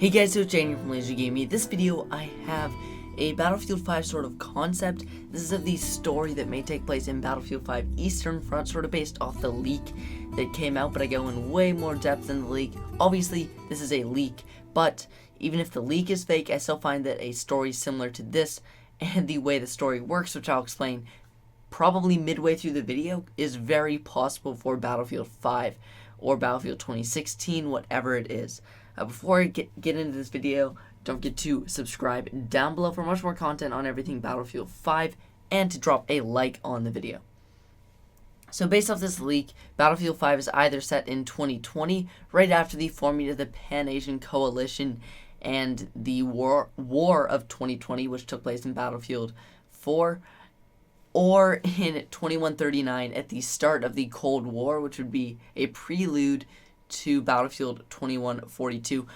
Hey guys, so it's Jane from LazerGamingDaMLG. This video, I have a Battlefield 5 sort of concept. This is of the story that may take place in Battlefield 5 Eastern Front, sort of based off the leak that came out, but I go in way more depth than the leak. Obviously, this is a leak, but even if the leak is fake, I still find that a story similar to this and the way the story works, which I'll explain probably midway through the video, is very possible for Battlefield 5 or Battlefield 2016, whatever it is. Before I get into this video, don't forget to subscribe down below for much more content on everything Battlefield 5 and to drop a like on the video. So based off this leak, Battlefield 5 is either set in 2020, right after the forming of the Pan-Asian Coalition and the War of 2020, which took place in Battlefield 4, or in 2139 at the start of the Cold War, which would be a prelude to Battlefield 2142.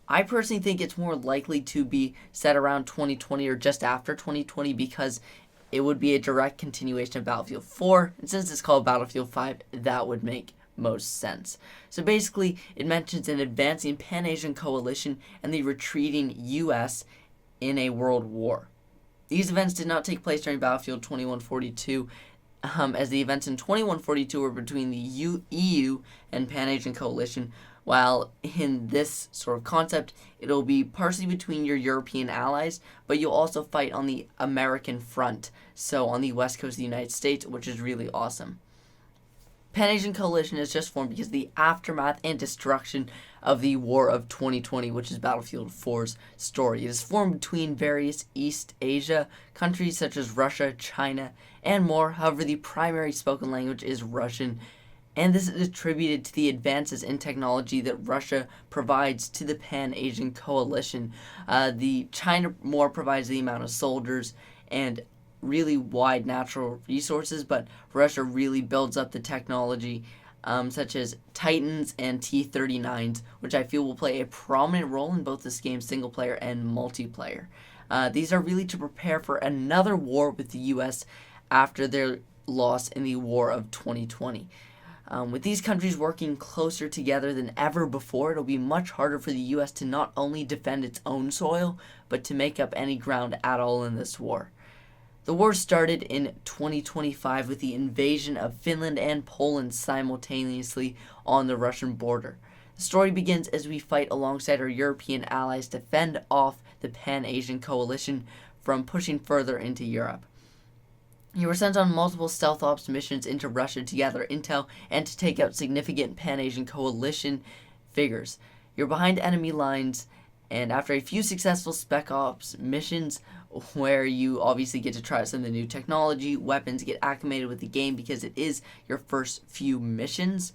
I personally think it's more likely to be set around 2020 or just after 2020 because it would be a direct continuation of Battlefield 4, and since it's called Battlefield 5, that would make most sense. So basically, it mentions an advancing Pan-Asian coalition and the retreating U.S. in a world war. These events did not take place during Battlefield 2142, as the events in 2142 were between the EU and Pan-Asian Coalition, while in this sort of concept, it'll be partially between your European allies, but you'll also fight on the American front, so on the west coast of the United States, which is really awesome. Pan-Asian Coalition is just formed because of the aftermath and destruction of the War of 2020, which is Battlefield 4's story. It is formed between various East Asia countries such as Russia, China, and more. However, the primary spoken language is Russian, and this is attributed to the advances in technology that Russia provides to the Pan-Asian Coalition. The China more provides the amount of soldiers and really wide natural resources, but Russia really builds up the technology, such as Titans and T-39s, which I feel will play a prominent role in both this game's single player and multiplayer. These are really to prepare for another war with the U.S. after their loss in the War of 2020. With these countries working closer together than ever before, it'll be much harder for the U.S. to not only defend its own soil, but to make up any ground at all in this war. The war started in 2025 with the invasion of Finland and Poland simultaneously on the Russian border. The story begins as we fight alongside our European allies to fend off the Pan-Asian Coalition from pushing further into Europe. You were sent on multiple stealth ops missions into Russia to gather intel and to take out significant Pan-Asian Coalition figures. You're behind enemy lines, and after a few successful spec ops missions where you obviously get to try some of the new technology, weapons, get acclimated with the game because it is your first few missions,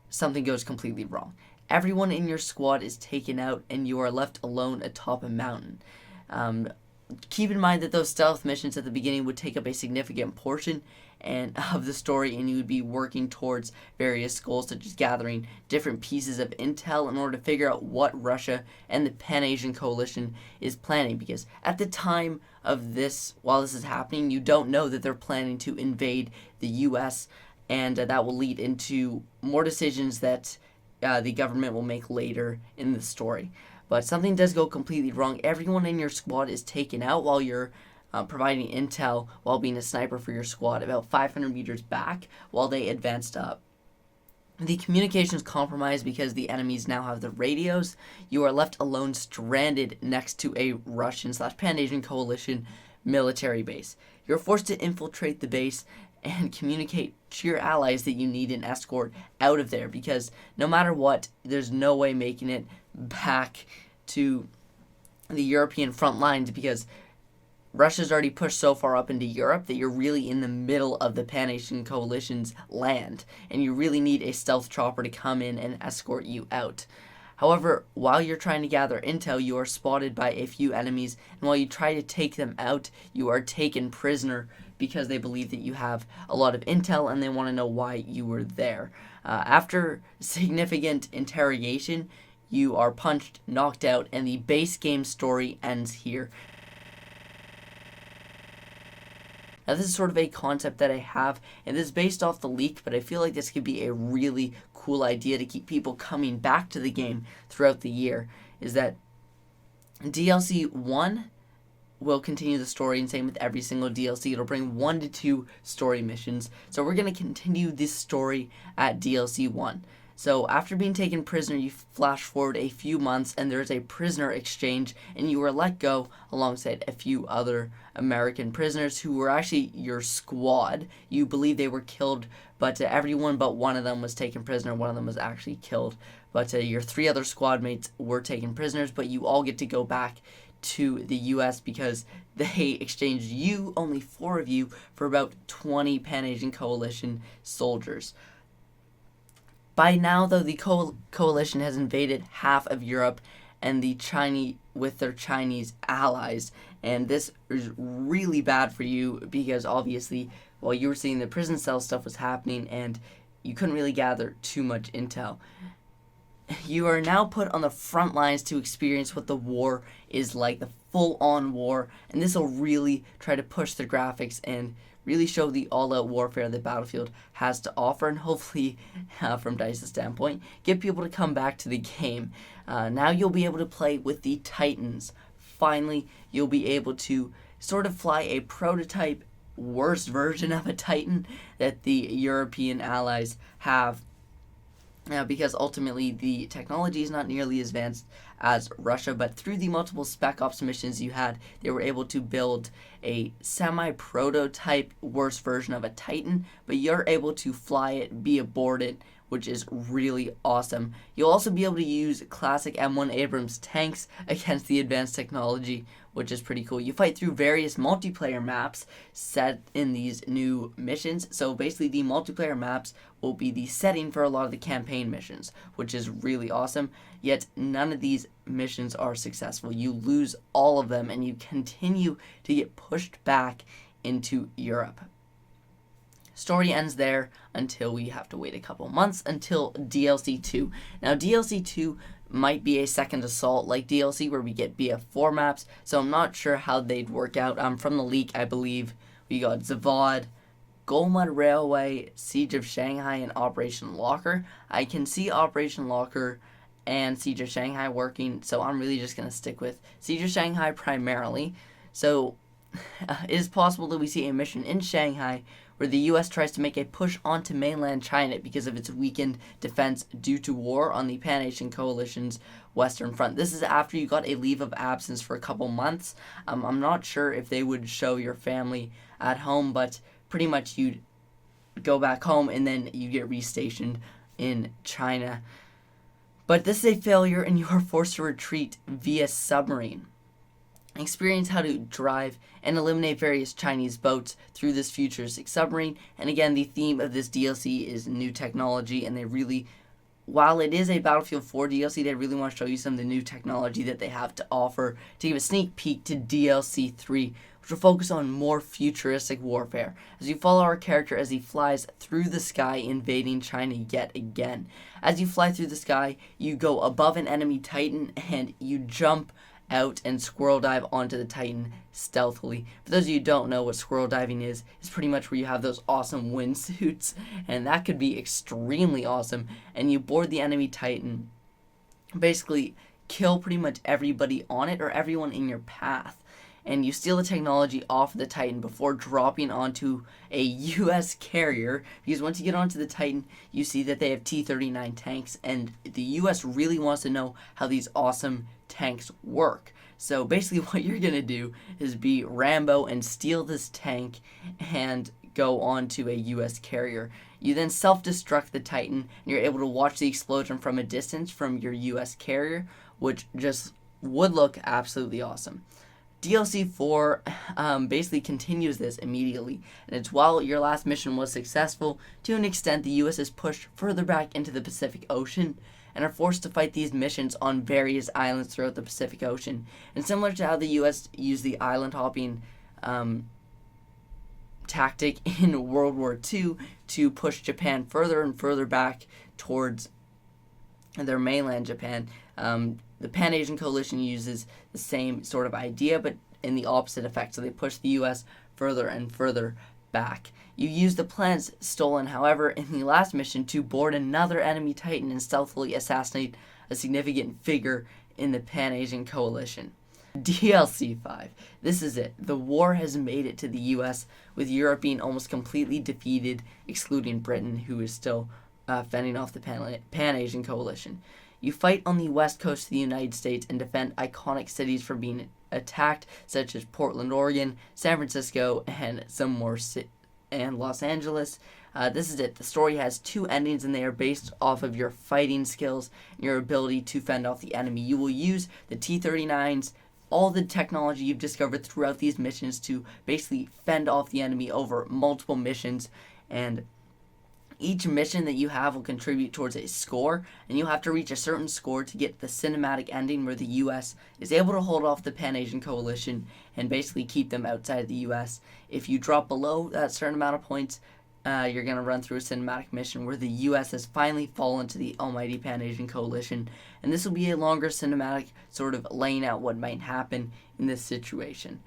something goes completely wrong. Everyone in your squad is taken out and you are left alone atop a mountain. Keep in mind that those stealth missions at the beginning would take up a significant portion of the story, and you would be working towards various goals such as gathering different pieces of intel in order to figure out what Russia and the Pan-Asian Coalition is planning, because at the time of this, while this is happening, you don't know that they're planning to invade the U.S., and that will lead into more decisions that the government will make later in the story. But something does go completely wrong. Everyone in your squad is taken out while you're providing intel while being a sniper for your squad about 500 meters back while they advanced up. The communication is compromised because the enemies now have the radios. You are left alone, stranded next to a Russian/Pan-Asian Coalition military base. You're forced to infiltrate the base and communicate to your allies that you need an escort out of there, because no matter what, there's no way making it back to the European front lines, because Russia's already pushed so far up into Europe that you're really in the middle of the Pan-Asian Coalition's land, and you really need a stealth chopper to come in and escort you out. However, while you're trying to gather intel, you are spotted by a few enemies, and while you try to take them out, you are taken prisoner because they believe that you have a lot of intel and they want to know why you were there. After significant interrogation, you are punched, knocked out, and the base game story ends here. Now, this is sort of a concept that I have, and this is based off the leak, but I feel like this could be a really cool idea to keep people coming back to the game throughout the year. is that DLC 1 will continue the story, and same with every single DLC. It'll bring 1 to 2 story missions. So we're going to continue this story at DLC 1. So after being taken prisoner, you flash forward a few months, and there's a prisoner exchange, and you were let go alongside a few other American prisoners who were actually your squad. You believe they were killed, but everyone but one of them was taken prisoner. One of them was actually killed, but your 3 other squad mates were taken prisoners, but you all get to go back to the US because they exchanged you, only 4 of you, for about 20 Pan-Asian Coalition soldiers. By now, though, the coalition has invaded half of Europe and the Chinese with their Chinese allies, and this is really bad for you because obviously while you were seeing the prison cell stuff was happening and you couldn't really gather too much intel. You are now put on the front lines to experience what the war is like, the full-on war, and this will really try to push the graphics and really show the all-out warfare that Battlefield has to offer, and hopefully, from DICE's standpoint, get people to come back to the game. Now you'll be able to play with the Titans. Finally, you'll be able to sort of fly a prototype, worst version of a Titan that the European allies have. Because ultimately the technology is not nearly as advanced as Russia, but through the multiple Spec Ops missions you had, they were able to build a semi-prototype worst version of a Titan, but you're able to fly it, be aboard it, which is really awesome. You'll also be able to use classic M1 Abrams tanks against the advanced technology, which is pretty cool. You fight through various multiplayer maps set in these new missions. So basically the multiplayer maps will be the setting for a lot of the campaign missions, which is really awesome. Yet none of these missions are successful. You lose all of them and you continue to get pushed back into Europe. Story ends there until we have to wait a couple months until DLC 2. Now DLC 2 might be a second assault like DLC where we get BF4 maps, so I'm not sure how they'd work out. From the leak, I believe we got Zavad, Golmud Railway, Siege of Shanghai, and Operation Locker. I can see Operation Locker and Siege of Shanghai working, so I'm really just going to stick with Siege of Shanghai primarily. So it is possible that we see a mission in Shanghai where the U.S. tries to make a push onto mainland China because of its weakened defense due to war on the Pan-Asian Coalition's Western Front. This is after you got a leave of absence for a couple months. I'm not sure if they would show your family at home, but pretty much you'd go back home and then you get restationed in China. But this is a failure and you are forced to retreat via submarine. Experience how to drive and eliminate various Chinese boats through this futuristic submarine. And again, the theme of this DLC is new technology, and they really, while it is a Battlefield 4 DLC, they really want to show you some of the new technology that they have to offer to give a sneak peek to DLC 3, which will focus on more futuristic warfare, as you follow our character as he flies through the sky invading China yet again. As you fly through the sky, you go above an enemy Titan and you jump out and squirrel dive onto the Titan stealthily. For those of you who don't know what squirrel diving is, it's pretty much where you have those awesome wingsuits, and that could be extremely awesome, and you board the enemy Titan, basically kill pretty much everybody on it or everyone in your path, and you steal the technology off of the Titan before dropping onto a US carrier, because once you get onto the Titan, you see that they have T-39 tanks, and the US really wants to know how these awesome tanks work. So basically what you're going to do is be Rambo and steal this tank and go on to a US carrier. You then self-destruct the Titan, and you're able to watch the explosion from a distance from your US carrier, which just would look absolutely awesome. DLC 4 basically continues this immediately, and it's while your last mission was successful, to an extent the US is pushed further back into the Pacific Ocean and are forced to fight these missions on various islands throughout the Pacific Ocean. And similar to how the US used the island hopping tactic in World War II to push Japan further and further back towards their mainland Japan, the Pan-Asian Coalition uses the same sort of idea, but in the opposite effect. So they push the U.S. further and further back. You use the plans stolen, however, in the last mission to board another enemy Titan and stealthily assassinate a significant figure in the Pan-Asian Coalition. DLC 5. This is it. The war has made it to the US, with Europe being almost completely defeated, excluding Britain, who is still fending off the Pan-Asian Coalition. You fight on the west coast of the United States and defend iconic cities from being attacked, such as Portland, Oregon, San Francisco, and some more and Los Angeles. This is it. The story has 2 endings, and they are based off of your fighting skills and your ability to fend off the enemy. You will use the T-39s, all the technology you've discovered throughout these missions, to basically fend off the enemy over multiple missions, and each mission that you have will contribute towards a score, and you'll have to reach a certain score to get the cinematic ending where the U.S. is able to hold off the Pan-Asian Coalition and basically keep them outside the U.S. If you drop below that certain amount of points, you're going to run through a cinematic mission where the U.S. has finally fallen to the almighty Pan-Asian Coalition, and this will be a longer cinematic, sort of laying out what might happen in this situation.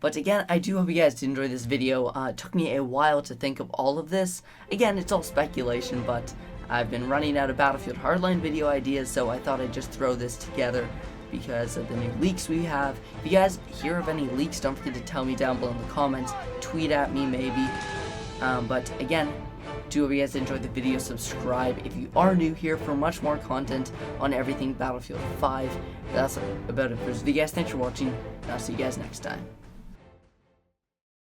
But again, I do hope you guys did enjoy this video. It took me a while to think of all of this. Again, it's all speculation, but I've been running out of Battlefield Hardline video ideas, so I thought I'd just throw this together because of the new leaks we have. If you guys hear of any leaks, don't forget to tell me down below in the comments. Tweet at me, maybe. But again, do hope you guys enjoyed the video. Subscribe if you are new here for much more content on everything Battlefield 5. That's about it for this video, guys. Thanks for watching, and I'll see you guys next time.